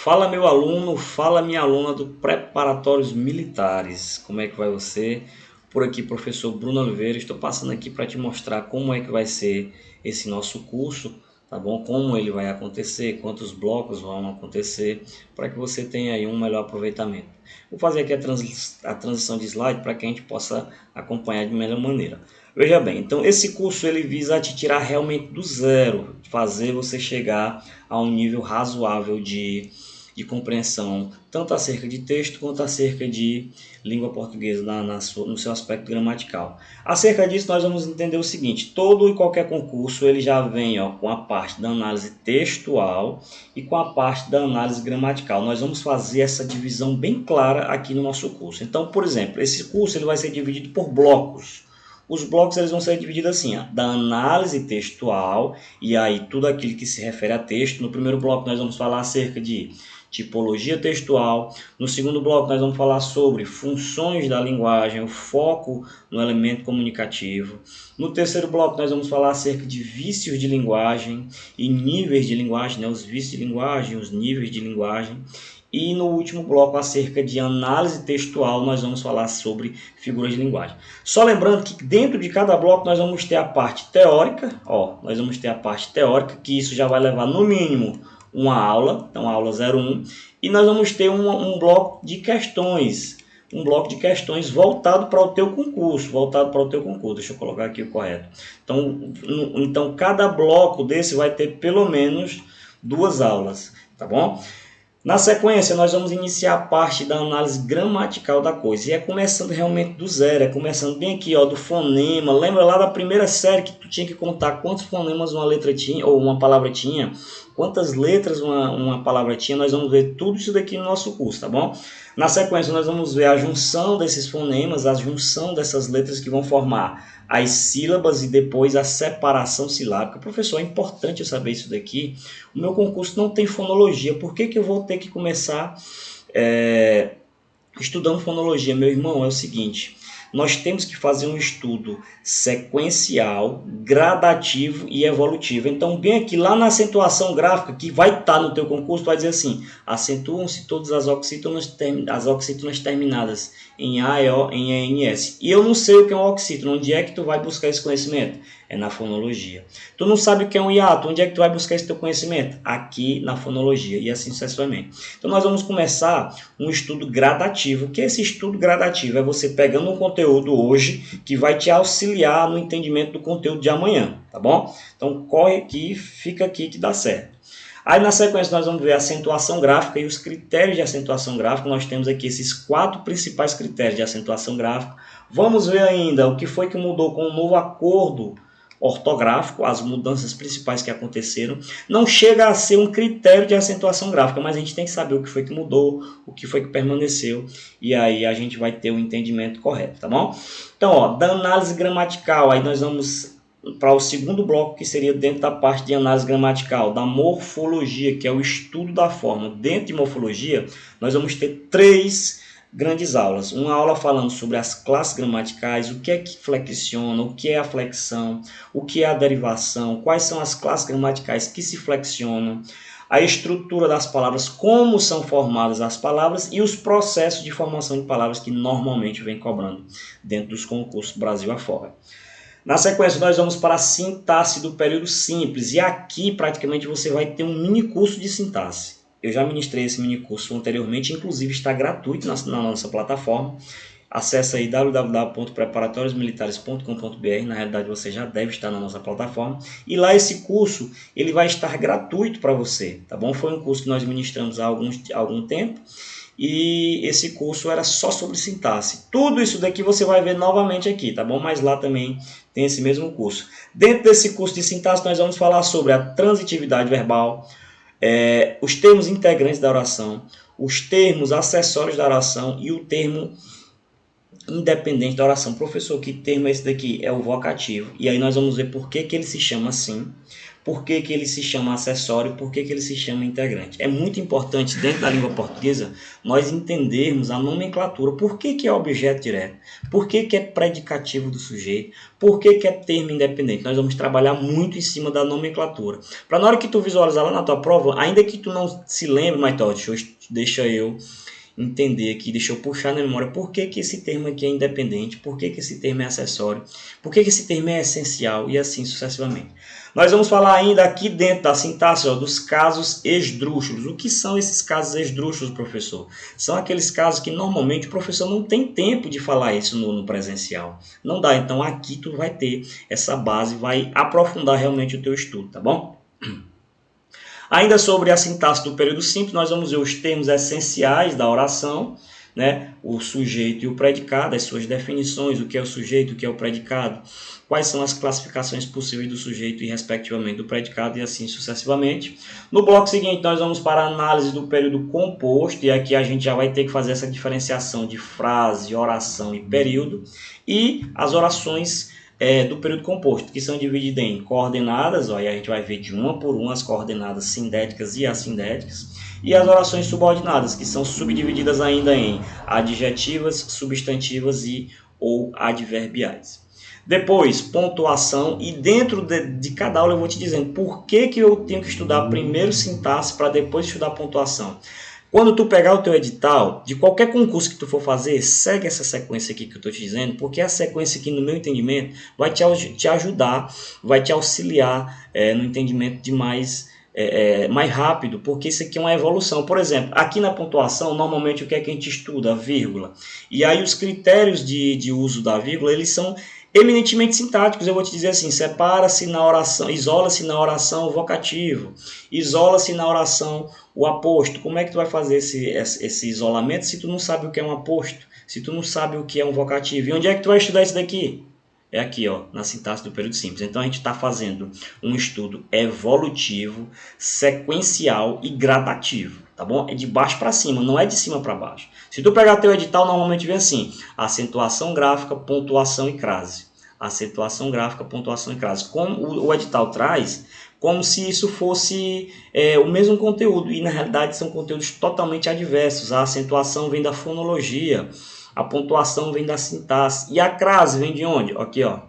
Fala meu aluno, fala minha aluna do Preparatórios Militares. Como é que vai você? Por aqui, professor Bruno Oliveira. Estou passando aqui para te mostrar como é que vai ser esse nosso curso, tá bom? Como ele vai acontecer, quantos blocos vão acontecer, para que você tenha aí um melhor aproveitamento. Vou fazer aqui a transição de slide para que a gente possa acompanhar de melhor maneira. Veja bem, então esse curso ele visa te tirar realmente do zero, fazer você chegar a um nível razoável de compreensão, tanto acerca de texto quanto acerca de língua portuguesa no seu aspecto gramatical. Acerca disso, nós vamos entender o seguinte: todo e qualquer concurso ele já vem com a parte da análise textual e com a parte da análise gramatical. Nós vamos fazer essa divisão bem clara aqui no nosso curso. Então, por exemplo, esse curso ele vai ser dividido por blocos. Os blocos eles vão ser divididos assim, da análise textual, e aí tudo aquilo que se refere a texto. No primeiro bloco nós vamos falar acerca de tipologia textual. No segundo bloco nós vamos falar sobre funções da linguagem, o foco no elemento comunicativo. No terceiro bloco nós vamos falar acerca de vícios de linguagem e níveis de linguagem, os vícios de linguagem, os níveis de linguagem. E no último bloco, acerca de análise textual, nós vamos falar sobre figuras de linguagem. Só lembrando que dentro de cada bloco nós vamos ter a parte teórica, que isso já vai levar no mínimo uma aula, então a aula 01, e nós vamos ter um bloco de questões, voltado para o teu concurso, Deixa eu colocar aqui o correto. Então cada bloco desse vai ter pelo menos 2 aulas, tá bom? Na sequência, nós vamos iniciar a parte da análise gramatical da coisa. E é começando realmente do zero, é começando bem aqui, do fonema. Lembra lá da primeira série que tu tinha que contar quantos fonemas uma letra tinha, ou uma palavra tinha? Quantas letras uma palavra tinha? Nós vamos ver tudo isso daqui no nosso curso, tá bom? Na sequência, nós vamos ver a junção desses fonemas, a junção dessas letras que vão formar as sílabas e depois a separação silábica. Professor, é importante eu saber isso daqui. O meu concurso não tem fonologia. Por que eu vou ter que começar estudando fonologia? Meu irmão, é o seguinte: nós temos que fazer um estudo sequencial, gradativo e evolutivo. Então, bem aqui, lá na acentuação gráfica, que vai estar no teu concurso, vai dizer assim: acentuam-se todas as oxítonas terminadas em A, E, O, em E, N, S. E eu não sei o que é um oxítono. Onde é que tu vai buscar esse conhecimento? É na fonologia. Tu não sabe o que é um hiato. Onde é que tu vai buscar esse teu conhecimento? Aqui na fonologia, e assim sucessivamente. Então nós vamos começar um estudo gradativo. O que é esse estudo gradativo? É você pegando um conteúdo hoje que vai te auxiliar no entendimento do conteúdo de amanhã, tá bom? Então corre aqui, fica aqui que dá certo. Aí na sequência nós vamos ver a acentuação gráfica e os critérios de acentuação gráfica. Nós temos aqui esses 4 principais critérios de acentuação gráfica. Vamos ver ainda o que foi que mudou com o novo acordo ortográfico, as mudanças principais que aconteceram. Não chega a ser um critério de acentuação gráfica, mas a gente tem que saber o que foi que mudou, o que foi que permaneceu, e aí a gente vai ter o entendimento correto, tá bom? Então, da análise gramatical, aí nós vamos para o segundo bloco, que seria dentro da parte de análise gramatical, da morfologia, que é o estudo da forma. Dentro de morfologia, nós vamos ter 3 grandes aulas. Uma aula falando sobre as classes gramaticais, o que é que flexiona, o que é a flexão, o que é a derivação, quais são as classes gramaticais que se flexionam, a estrutura das palavras, como são formadas as palavras e os processos de formação de palavras que normalmente vem cobrando dentro dos concursos Brasil afora. Na sequência, nós vamos para a sintaxe do período simples, e aqui praticamente você vai ter um mini curso de sintaxe. Eu já ministrei esse mini curso anteriormente, inclusive está gratuito na nossa plataforma. Acesse aí www.preparatoriosmilitares.com.br, na realidade você já deve estar na nossa plataforma, e lá esse curso ele vai estar gratuito para você, tá bom? Foi um curso que nós ministramos há algum tempo, e esse curso era só sobre sintaxe. Tudo isso daqui você vai ver novamente aqui, tá bom? Mas lá também tem esse mesmo curso. Dentro desse curso de sintaxe nós vamos falar sobre a transitividade verbal, os termos integrantes da oração, os termos acessórios da oração e o termo independente da oração. Professor, que termo é esse daqui? É o vocativo. E aí nós vamos ver por que ele se chama assim, por que que ele se chama acessório, por que que ele se chama integrante. É muito importante dentro da língua portuguesa nós entendermos a nomenclatura, por que que é objeto direto, por que que é predicativo do sujeito, por que que é termo independente. Nós vamos trabalhar muito em cima da nomenclatura. Para na hora que tu visualizar lá na tua prova, ainda que tu não se lembre, mas deixa eu entender aqui, deixa eu puxar na memória por que que esse termo aqui é independente, por que que esse termo é acessório, por que que esse termo é essencial e assim sucessivamente. Nós vamos falar ainda aqui dentro da sintaxe dos casos esdrúxulos. O que são esses casos esdrúxulos, professor? São aqueles casos que normalmente o professor não tem tempo de falar isso no presencial. Não dá, então aqui tu vai ter essa base, vai aprofundar realmente o teu estudo, tá bom? Ainda sobre a sintaxe do período simples, nós vamos ver os termos essenciais da oração, né? O sujeito e o predicado, as suas definições, o que é o sujeito, o que é o predicado, quais são as classificações possíveis do sujeito e, respectivamente, do predicado, e assim sucessivamente. No bloco seguinte, nós vamos para a análise do período composto, e aqui a gente já vai ter que fazer essa diferenciação de frase, oração e período, e as orações do período composto, que são divididas em coordenadas, ó, e a gente vai ver de uma por uma as coordenadas sindéticas e assindéticas, e as orações subordinadas, que são subdivididas ainda em adjetivas, substantivas e ou adverbiais. Depois, pontuação, e dentro de cada aula eu vou te dizendo por que que eu tenho que estudar primeiro sintaxe para depois estudar pontuação. Quando tu pegar o teu edital, de qualquer concurso que tu for fazer, segue essa sequência aqui que eu estou te dizendo, porque a sequência aqui, no meu entendimento, vai te ajudar, vai te auxiliar no entendimento de mais rápido, porque isso aqui é uma evolução. Por exemplo, aqui na pontuação, normalmente o que é que a gente estuda? A vírgula. E aí os critérios de uso da vírgula, eles são eminentemente sintáticos. Eu vou te dizer assim, separa-se na oração, isola-se na oração o vocativo, isola-se na oração o aposto. Como é que tu vai fazer esse isolamento se tu não sabe o que é um aposto, se tu não sabe o que é um vocativo? E onde é que tu vai estudar isso daqui? É aqui, ó, na sintaxe do período simples. Então a gente está fazendo um estudo evolutivo, sequencial e gradativo, tá bom? É de baixo para cima, não é de cima para baixo. Se tu pegar teu edital, normalmente vem assim: acentuação gráfica, pontuação e crase. Acentuação gráfica, pontuação e crase. Como o edital traz, como se isso fosse o mesmo conteúdo, e na realidade são conteúdos totalmente adversos. A acentuação vem da fonologia, a pontuação vem da sintaxe, e a crase vem de onde? Aqui, ó.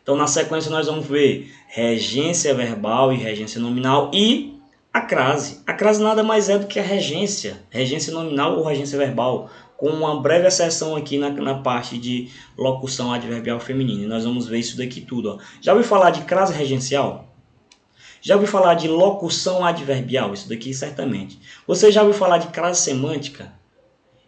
Então, na sequência, nós vamos ver regência verbal e regência nominal e a crase. A crase nada mais é do que a regência nominal ou regência verbal, com uma breve exceção aqui na parte de locução adverbial feminina. E nós vamos ver isso daqui tudo, ó. Já ouviu falar de crase regencial? Já ouviu falar de locução adverbial? Isso daqui certamente. Você já ouviu falar de crase semântica?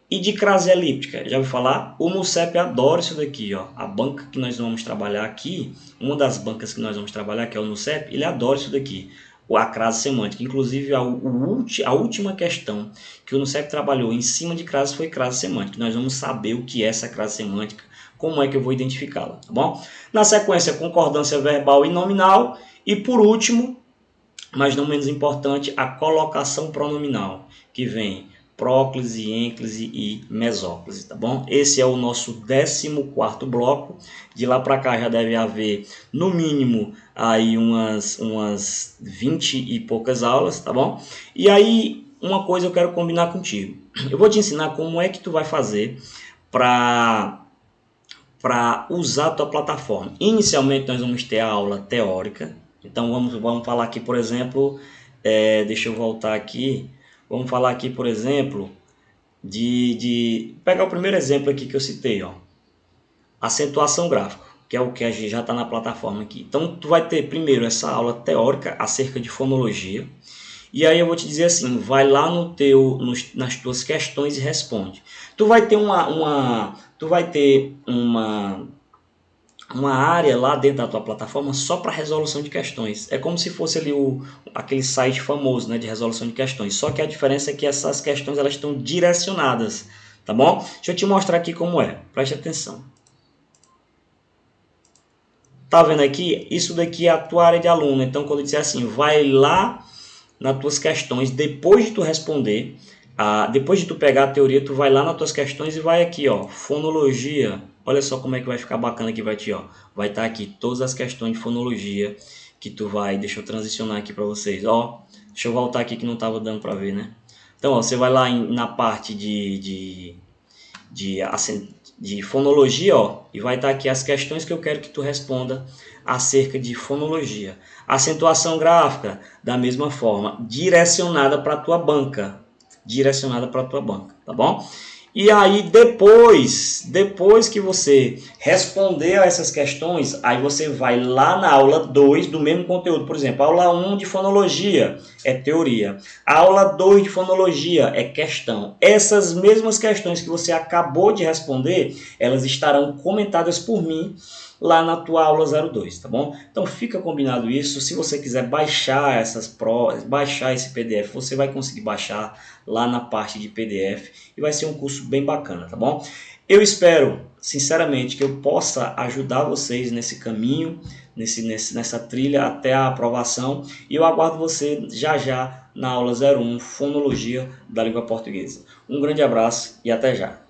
E de crase elíptica, já ouviu falar? O NUCEP adora isso daqui, ó. A banca que nós vamos trabalhar aqui, uma das bancas que nós vamos trabalhar, que é o NUCEP, ele adora isso daqui, a crase semântica. Inclusive, a última questão que o NUCEP trabalhou em cima de crase foi crase semântica. Nós vamos saber o que é essa crase semântica, como é que eu vou identificá-la, tá bom? Na sequência, concordância verbal e nominal. E por último, mas não menos importante, a colocação pronominal, que vem próclise, ênclise e mesóclise, tá bom? Esse é o nosso 14º bloco. De lá para cá já deve haver, no mínimo, aí umas 20 e poucas aulas, tá bom? E aí, uma coisa eu quero combinar contigo. Eu vou te ensinar como é que tu vai fazer para usar a tua plataforma. Inicialmente, nós vamos ter a aula teórica. Então, vamos falar aqui, por exemplo, deixa eu voltar aqui. Vamos falar aqui, por exemplo, de pegar o primeiro exemplo aqui que eu citei, ó. Acentuação gráfica, que é o que a gente já está na plataforma aqui. Então, tu vai ter primeiro essa aula teórica acerca de fonologia. E aí eu vou te dizer assim, vai lá nas tuas questões e responde. Tu vai ter uma área lá dentro da tua plataforma só para resolução de questões. É como se fosse ali aquele site famoso, né, de resolução de questões. Só que a diferença é que essas questões elas estão direcionadas, tá bom? Deixa eu te mostrar aqui como é. Preste atenção. Tá vendo aqui? Isso daqui é a tua área de aluno. Então, quando eu disser assim, vai lá nas tuas questões, depois de tu responder, depois de tu pegar a teoria, tu vai lá nas tuas questões e vai aqui, ó, fonologia. Olha só como é que vai ficar bacana aqui, vai estar aqui todas as questões de fonologia que tu vai, deixa eu transicionar aqui para vocês, ó, deixa eu voltar aqui que não estava dando para ver, né? Então, ó, você vai lá na parte de fonologia, ó, e vai estar aqui as questões que eu quero que tu responda acerca de fonologia. Acentuação gráfica, da mesma forma, direcionada para a tua banca, tá bom? E aí depois que você responder a essas questões, aí você vai lá na aula 2 do mesmo conteúdo. Por exemplo, aula 1 de fonologia é teoria. A aula 2 de fonologia é questão. Essas mesmas questões que você acabou de responder, elas estarão comentadas por mim lá na tua aula 02, tá bom? Então fica combinado isso. Se você quiser baixar essas provas, baixar esse PDF, você vai conseguir baixar lá na parte de PDF e vai ser um curso bem bacana, tá bom? Eu espero, sinceramente, que eu possa ajudar vocês nesse caminho, nessa trilha até a aprovação, e eu aguardo você já na aula 01, Fonologia da Língua Portuguesa. Um grande abraço e até já!